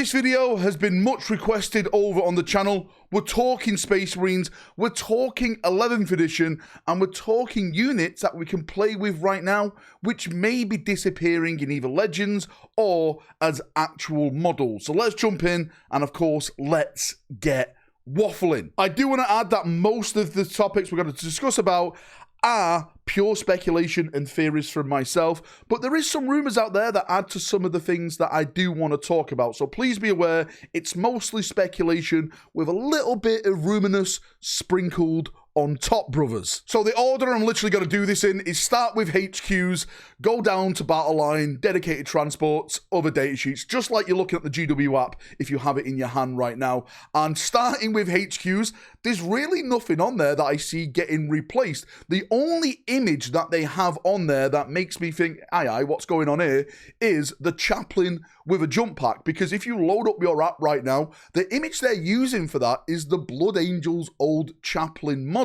This video has been much requested over on the channel. We're talking Space Marines, we're talking 11th edition, and we're talking units that we can play with right now, which may be disappearing in either Legends or as actual models. So let's jump in, and of course, let's get waffling. I do want to add that most of the topics we're going to discuss about are pure speculation and theories from myself, but there is some rumors out there that add to some of the things that I do want to talk about. So please be aware, it's mostly speculation with a little bit of rumoriness sprinkled on top, brothers. So the order I'm literally going to do this in is start with HQs, go down to Battleline, dedicated transports, other datasheets, just like you're looking at the GW app if you have it in your hand right now. And starting with HQs, there's really nothing on there that I see getting replaced. The only image that they have on there that makes me think, aye, what's going on here, is the chaplain with a jump pack. Because if you load up your app right now, the image they're using for that is the Blood Angels old chaplain model.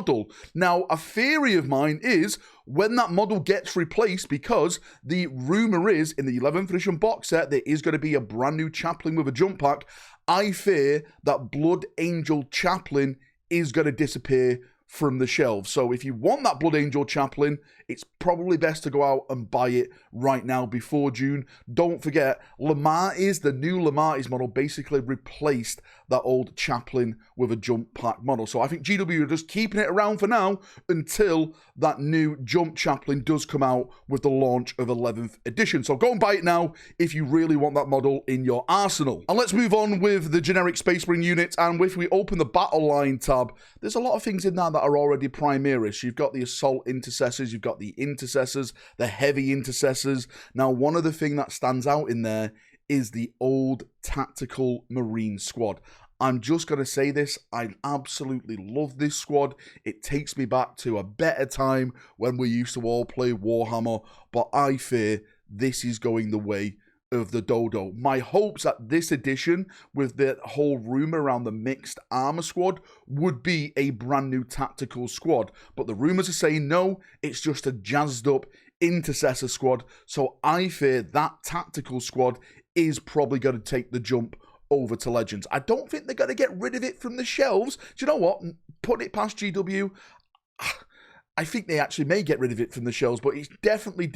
Now, a theory of mine is when that model gets replaced, because the rumor is in the 11th edition box set, there is going to be a brand new chaplain with a jump pack. I fear that Blood Angel chaplain is going to disappear from the shelves. So if you want that Blood Angel chaplain, it's probably best to go out and buy it right now before June. Don't forget, the new Lamartis model basically replaced that old chaplain with a jump pack model. So I think GW are just keeping it around for now until that new jump chaplain does come out with the launch of 11th edition. So go and buy it now if you really want that model in your arsenal. And let's move on with the generic Space Marine units. And if we open the Battleline tab, there's a lot of things in there that are already Primaris. You've got the Assault Intercessors, you've got the Intercessors, the Heavy Intercessors. Now, one of the things that stands out in there is the old Tactical Marine squad. I'm just going to say this, I absolutely love this squad. It takes me back to a better time when we used to all play Warhammer, but I fear this is going the way of the dodo. My hopes at this edition, with the whole rumor around the mixed armor squad, would be a brand new tactical squad. But the rumors are saying no, it's just a jazzed up intercessor squad. So I fear that tactical squad is probably going to take the jump over to Legends. I don't think they're going to get rid of it from the shelves. Do you know what? Put it past GW. I think they actually may get rid of it from the shelves, but it's definitely,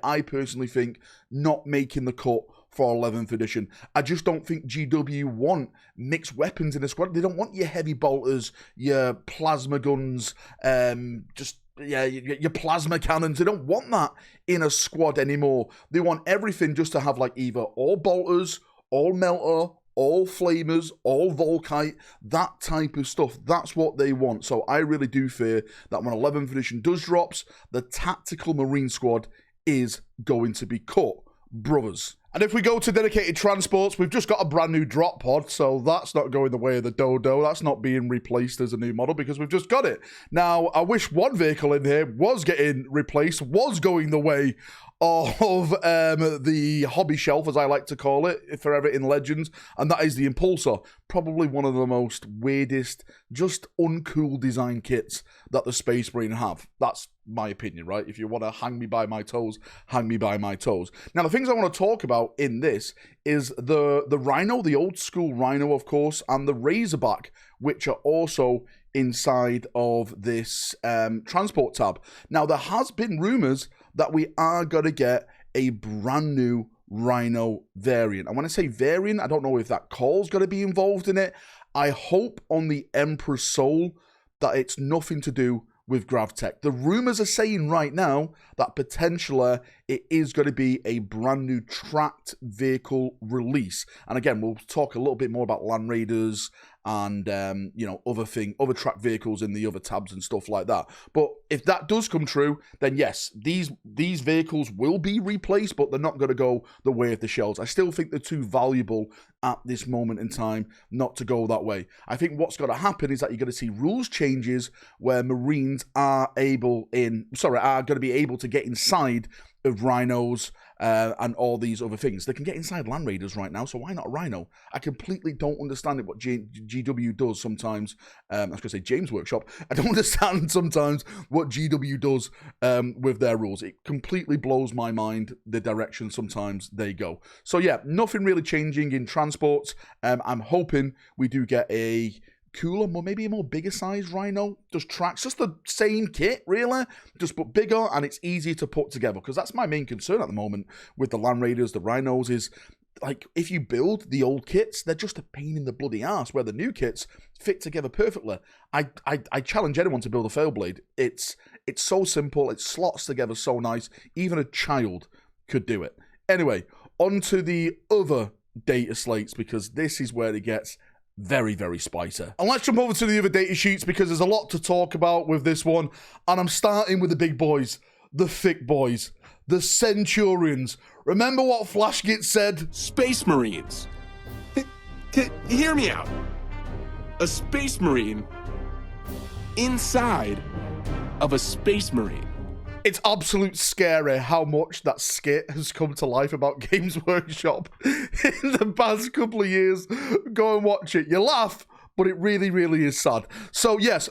I personally think, not making the cut for 11th edition. I just don't think GW want mixed weapons in the squad. They don't want your heavy bolters, your plasma guns, your plasma cannons. They don't want that in a squad anymore. They want everything just to have like either all bolters, all melter, all flamers, all Volkite, that type of stuff. That's what they want. So I really do fear that when 11th edition does drops, the Tactical Marine squad is going to be cut, brothers. And if we go to dedicated transports, we've just got a brand new drop pod, so that's not going the way of the dodo. That's not being replaced as a new model because we've just got it. Now, I wish one vehicle in here was getting replaced, was going the way of the hobby shelf, as I like to call it, forever in Legends, and that is the Impulsor. Probably one of the most weirdest, just uncool design kits that the Space Marine have. That's my opinion, right? If you want to hang me by my toes, hang me by my toes. Now, the things I want to talk about in this is the Rhino, the old school Rhino, of course, and the Razorback, which are also inside of this transport tab. Now, there has been rumors that we are going to get a brand new Rhino variant. And when I say variant, I don't know if that call's going to be involved in it. I hope on the Emperor's Soul that it's nothing to do with GravTech. The rumors are saying right now that potentially it is going to be a brand new tracked vehicle release. And again, we'll talk a little bit more about Land Raiders and other tracked vehicles in the other tabs and stuff like that. But if that does come true, then yes, these vehicles will be replaced, but they're not going to go the way of the shells. I still think they're too valuable at this moment in time not to go that way. I think what's going to happen is that you're going to see rules changes where Marines are going to be able to get inside of Rhinos and all these other things. They can get inside Land Raiders right now, so why not a Rhino? I completely don't understand what GW does sometimes. I was going to say James Workshop. I don't understand sometimes what GW does with their rules. It completely blows my mind the direction sometimes they go. So yeah, nothing really changing in transports. I'm hoping we do get a cooler, maybe a more bigger size Rhino. Just tracks, just the same kit, really, just but bigger, and it's easier to put together, because that's my main concern at the moment with the Land Raiders, the Rhinos, is like, if you build the old kits, they're just a pain in the bloody ass, where the new kits fit together perfectly. I challenge anyone to build a Failblade. It's so simple, it slots together so nice, even a child could do it. Anyway, on to the other data slates, because this is where it gets very, very spicy. And let's jump over to the other data sheets, because there's a lot to talk about with this one. And I'm starting with the big boys, the thick boys, the Centurions. Remember what Flashgit said? Space Marines. Hear me out. A Space Marine inside of a Space Marine. It's absolute scary how much that skit has come to life about Games Workshop in the past couple of years. Go and watch it. You laugh, but it really, really is sad. So yes,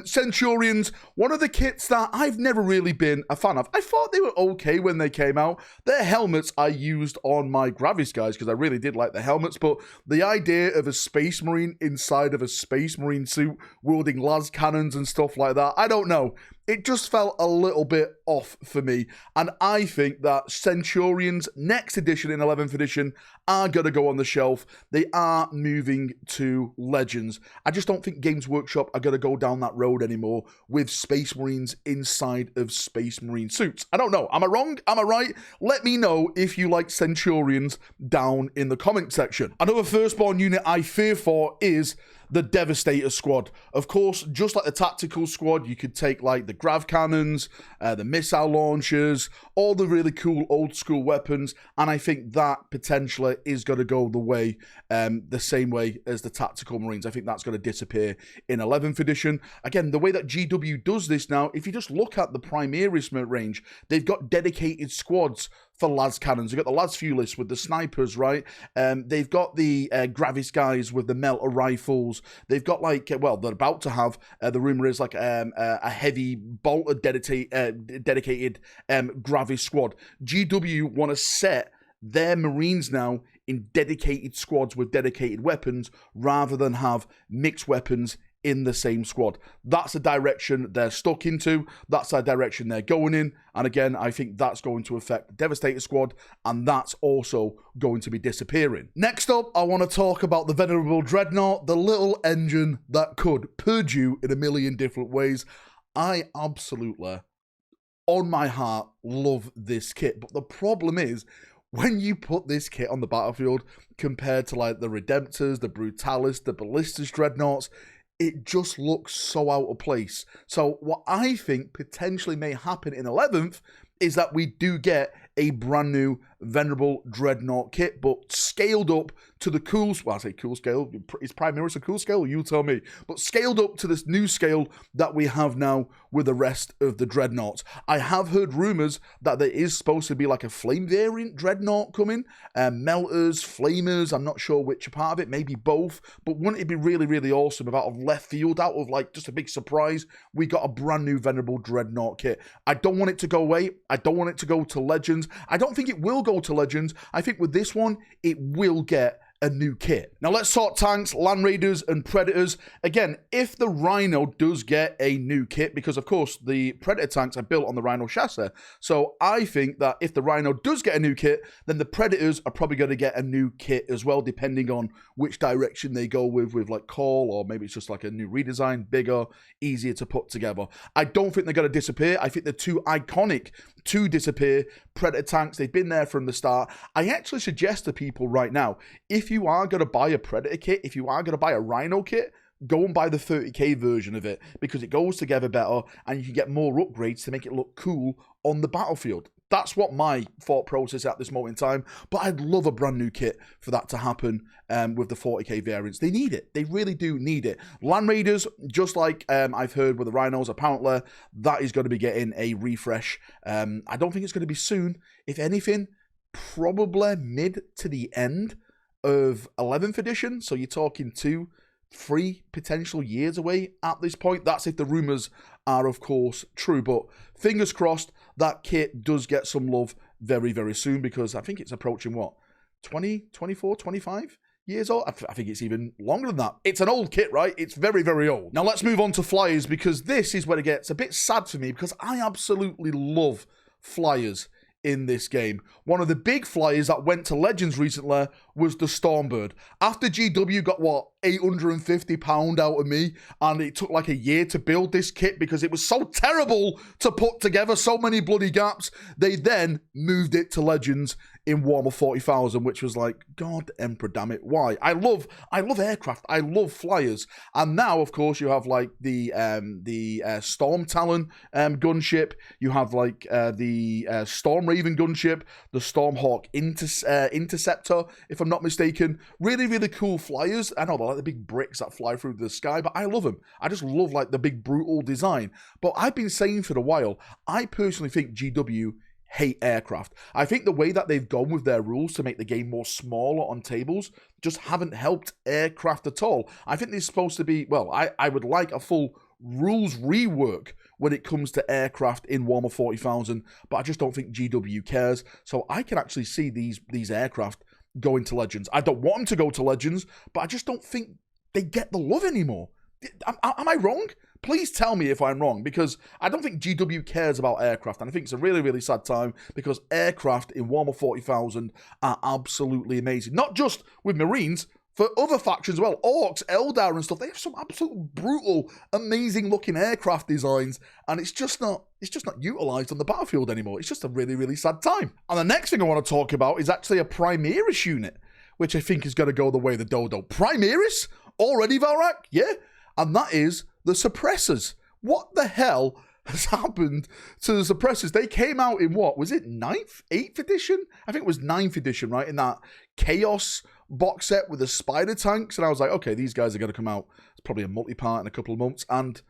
Centurions, one of the kits that I've never really been a fan of. I thought they were okay when they came out. Their helmets I used on my Gravis guys, because I really did like the helmets, but the idea of a Space Marine inside of a Space Marine suit, wielding las cannons and stuff like that, I don't know. It just felt a little bit off for me, and I think that Centurions next edition in 11th edition are going to go on the shelf. They are moving to Legends. I just don't think Games Workshop are going to go down that road anymore with Space Marines inside of Space Marine suits. I don't know. Am I wrong? Am I right? Let me know if you like Centurions down in the comment section. Another firstborn unit I fear for is the Devastator squad. Of course, just like the tactical squad, you could take like the grav cannons, the missile launchers, all the really cool old school weapons, and I think that potentially is going to go the same way as the tactical Marines. I think that's going to disappear in 11th edition. Again, the way that GW does this now, if you just look at the Primaris range, they've got dedicated squads for las cannons. You've got the las fuelists with the snipers, right? They've got the Gravis guys with the melter rifles. They've got like, well, they're about to have, the rumor is like a heavy bolter dedicated Gravis squad. GW want to set their Marines now in dedicated squads with dedicated weapons, rather than have mixed weapons in the same squad. That's the direction they're stuck into. That's the direction they're going in. And again, I think that's going to affect the Devastator squad, and that's also going to be disappearing. Next up, I want to talk about the Venerable Dreadnought, the little engine that could purge you in a million different ways. I absolutely, on my heart, love this kit. But the problem is, when you put this kit on the battlefield, compared to like the Redemptors, the Brutalis, the Ballistas Dreadnoughts, it just looks so out of place. So what I think potentially may happen in 11th is that we do get a brand new Venerable Dreadnought kit, but scaled up to the cool, well, I say cool scale, is Primaris a cool scale? You tell me. But scaled up to this new scale that we have now with the rest of the Dreadnoughts. I have heard rumors that there is supposed to be like a flame variant Dreadnought coming, melters, flamers, I'm not sure which part of it, maybe both, but wouldn't it be really, really awesome if out of left field, out of like just a big surprise, we got a brand new Venerable Dreadnought kit. I don't want it to go away. I don't want it to go to Legends. I don't think it will go to Legends. I think with this one, it will get a new kit. Now let's talk tanks, Land Raiders, and Predators. Again, if the Rhino does get a new kit, because of course the Predator tanks are built on the Rhino chassis, so I think that if the Rhino does get a new kit, then the Predators are probably going to get a new kit as well, depending on which direction they go with like Call, or maybe it's just like a new redesign, bigger, easier to put together. I don't think they're going to disappear. I think they're too iconic to disappear. Predator tanks, they've been there from the start. I actually suggest to people right now, if you are going to buy a Predator kit, if you are going to buy a Rhino kit, go and buy the 30k version of it, because it goes together better and you can get more upgrades to make it look cool on the battlefield. That's what my thought process at this moment in time, but I'd love a brand new kit for that to happen with the 40k variants. They need it. They really do need it. Land Raiders, just like I've heard with the Rhinos, apparently that is going to be getting a refresh. I don't think it's going to be soon. If anything, probably mid to the end of 11th edition. So you're talking 2-3 potential years away at this point. That's if the rumors are, of course, true. But fingers crossed that kit does get some love very, very soon, because I think it's approaching, what, 20, 24, 25 years old? I think it's even longer than that. It's an old kit, right? It's very, very old. Now let's move on to flyers, because this is where it gets a bit sad for me, because I absolutely love flyers in this game. One of the big flyers that went to Legends recently was the Stormbird. After GW got, what, £850 out of me, and it took like a year to build this kit because it was so terrible to put together, so many bloody gaps, they then moved it to Legends in Warhammer 40,000, which was like, God Emperor, damn it, why? I love aircraft, I love flyers, and now, of course, you have like the Storm Talon gunship, you have like the Storm Raven gunship, the Stormhawk Interceptor, if I'm not mistaken. Really, really cool flyers. I know they're like the big bricks that fly through the sky, but I love them. I just love like the big brutal design. But I've been saying for a while, I personally think GW hate aircraft. I think the way that they've gone with their rules to make the game more smaller on tables just haven't helped aircraft at all. I think there's supposed to be, well, I would like a full rules rework when it comes to aircraft in Warhammer 40,000, but I just don't think GW cares. So I can actually see these aircraft going to Legends. I don't want them to go to Legends, but I just don't think they get the love anymore. Am I wrong? Please tell me if I'm wrong, because I don't think GW cares about aircraft, and I think it's a really, really sad time, because aircraft in Warhammer 40,000 are absolutely amazing. Not just with Marines, for other factions as well, Orcs, Eldar and stuff, they have some absolute brutal, amazing looking aircraft designs, and it's just not utilised on the battlefield anymore. It's just a really, really sad time. And the next thing I want to talk about is actually a Primaris unit, which I think is going to go the way of the dodo. Primaris? Already, Valrak? Yeah? And that is the Suppressors. What the hell has happened to the Suppressors? They came out in, what, was it 9th? 8th edition? I think it was 9th edition, right? In that Chaos box set with the spider tanks. And I was like, okay, these guys are going to come out. It's probably a multi-part in a couple of months. And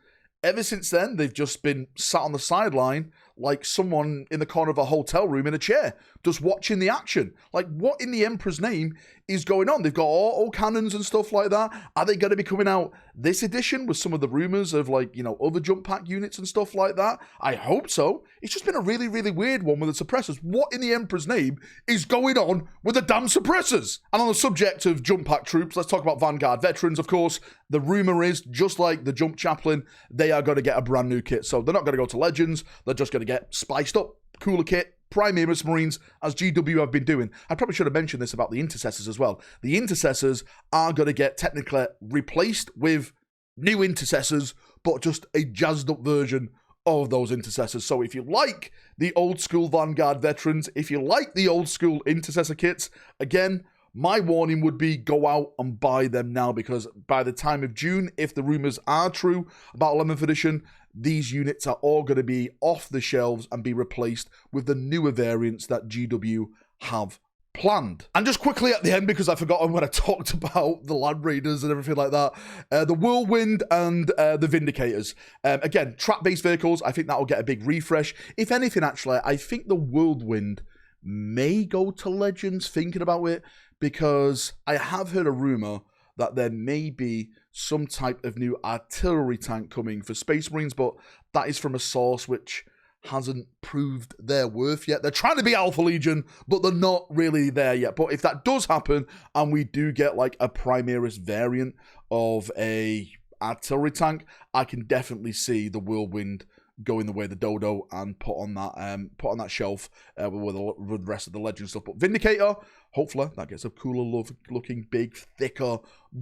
ever since then, they've just been sat on the sideline like someone in the corner of a hotel room in a chair, just watching the action. Like, what in the Emperor's name is going on? They've got auto cannons and stuff like that. Are they going to be coming out this edition with some of the rumors of, like, you know, other jump pack units and stuff like that? I hope so. It's just been a really, really weird one with the Suppressors. What in the Emperor's name is going on with the damn Suppressors? And on the subject of jump pack troops, let's talk about Vanguard veterans, of course. The rumor is, just like the Jump Chaplain, they are going to get a brand new kit. So they're not going to go to Legends. They're just going to get spiced up, cooler kit, Primaris Marines, as GW have been doing. I probably should have mentioned this about the Intercessors as well. The Intercessors are going to get technically replaced with new Intercessors, but just a jazzed up version of those Intercessors. So if you like the old school Vanguard veterans, if you like the old school Intercessor kits, again, my warning would be go out and buy them now, because by the time of June, if the rumors are true about 11th edition, these units are all going to be off the shelves and be replaced with the newer variants that GW have planned. And just quickly at the end, because I forgot when I talked about the Land Raiders and everything like that, the Whirlwind and the Vindicators. Again, trap-based vehicles, I think that will get a big refresh. If anything, actually, I think the Whirlwind may go to Legends, thinking about it, because I have heard a rumor that there may be some type of new artillery tank coming for Space Marines, but that is from a source which hasn't proved their worth yet. They're trying to be Alpha Legion, but they're not really there yet. But if that does happen, and we do get like a Primaris variant of a artillery tank, I can definitely see the Whirlwind going the way of the dodo and put on that shelf with the rest of the Legend stuff. But Vindicator, hopefully that gets a cooler looking, big, thicker,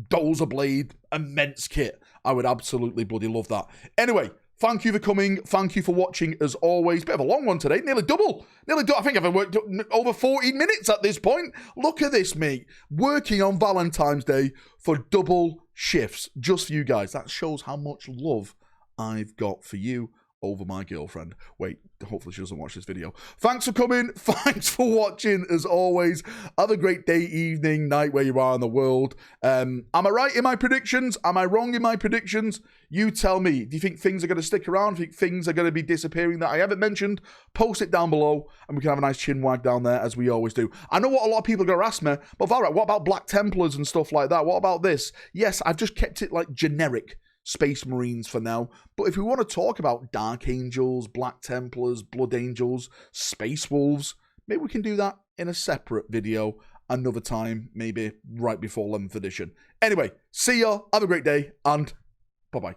dozer blade, immense kit. I would absolutely bloody love that. Anyway, thank you for coming. Thank you for watching as always. Bit of a long one today. Nearly double. I think I've worked over 14 minutes at this point. Look at this, mate. Working on Valentine's Day for double shifts just for you guys. That shows how much love I've got for you. over my girlfriend. Wait, hopefully she doesn't watch this video. Thanks for coming. Thanks for watching, as always. Have a great day, evening, night, where you are in the world. Am I right in my predictions? Am I wrong in my predictions? You tell me. Do you think things are going to stick around? Do you think things are going to be disappearing that I haven't mentioned? Post it down below, and we can have a nice chin wag down there, as we always do. I know what a lot of people are going to ask me, but Valrak, what about Black Templars and stuff like that? What about this? Yes, I've just kept it like generic Space Marines for now, but if we want to talk about Dark Angels, Black Templars, Blood Angels, Space Wolves, maybe we can do that in a separate video another time, maybe right before 11th edition. Anyway, see ya, have a great day, and bye-bye.